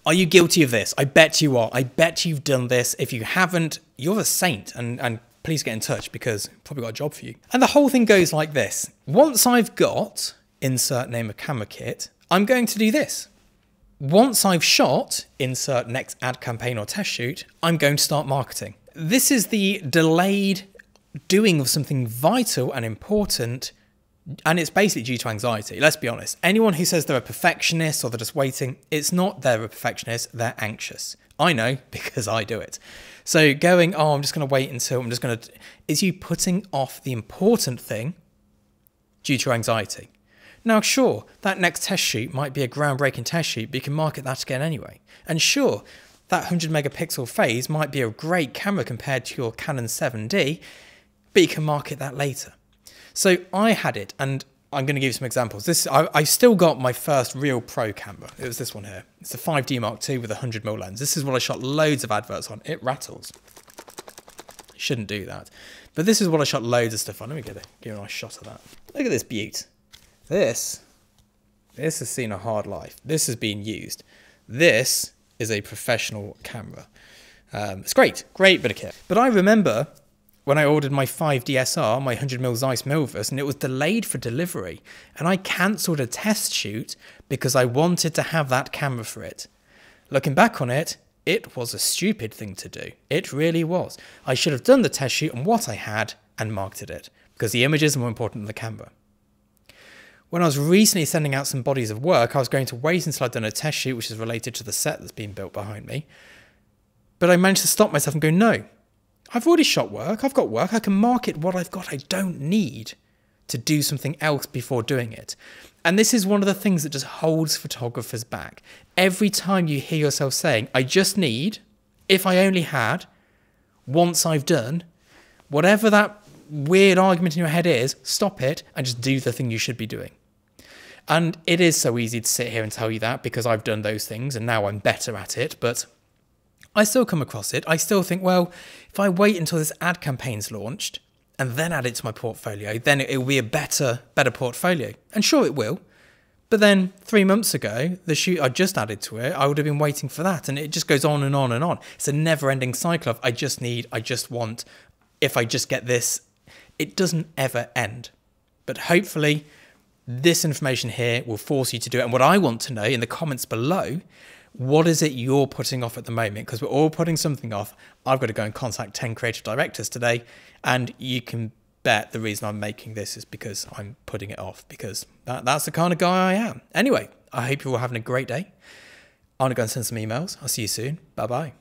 Are you guilty of this? I bet you are. I bet you've done this. If you haven't, you're a saint, and please get in touch because I've probably got a job for you. And the whole thing goes like this. Once I've got insert name of camera kit, I'm going to do this. Once I've shot insert next ad campaign or test shoot, I'm going to start marketing. This is the delayed doing of something vital and important, and it's basically due to anxiety. Let's be honest. Anyone who says they're a perfectionist or they're just waiting, it's not they're a perfectionist, they're anxious. I know because I do it. So going, oh, I'm just going to wait until is you putting off the important thing due to anxiety. Now, sure, that next test shoot might be a groundbreaking test shoot, but you can market that again anyway. And sure, that 100 megapixel phase might be a great camera compared to your Canon 7D, but you can market that later. So I had it, and I'm going to give you some examples. I still got my first real pro camera. It was this one here. It's a 5D Mark II with a 100mm lens. This is what I shot loads of adverts on. It rattles. You shouldn't do that. But this is what I shot loads of stuff on. Let me give you a nice shot of that. Look at this beaut. This has seen a hard life. This has been used. This is a professional camera. It's great bit of kit. But I remember when I ordered my 5DSR, my 100mm Zeiss Milvus, and it was delayed for delivery. And I cancelled a test shoot because I wanted to have that camera for it. Looking back on it, it was a stupid thing to do. It really was. I should have done the test shoot on what I had and marketed it, because the images are more important than the camera. When I was recently sending out some bodies of work, I was going to wait until I'd done a test shoot, which is related to the set that's being built behind me. But I managed to stop myself and go, no, I've already shot work. I've got work. I can market what I've got. I don't need to do something else before doing it. And this is one of the things that just holds photographers back. Every time you hear yourself saying, I just need, if I only had, once I've done, whatever that weird argument in your head is, stop it and just do the thing you should be doing. And it is so easy to sit here and tell you that because I've done those things and now I'm better at it, but I still come across it. I still think, well, if I wait until this ad campaign's launched and then add it to my portfolio, then it will be a better portfolio. And sure it will. But then 3 months ago, the shoot I just added to it, I would have been waiting for that. And it just goes on and on and on. It's a never ending cycle of I just want, if I just get this, it doesn't ever end. But hopefully this information here will force you to do it. And what I want to know in the comments below, what is it you're putting off at the moment? Because we're all putting something off. I've got to go and contact 10 creative directors today. And you can bet the reason I'm making this is because I'm putting it off, because that's the kind of guy I am. Anyway, I hope you're all having a great day. I'm going to go and send some emails. I'll see you soon. Bye-bye.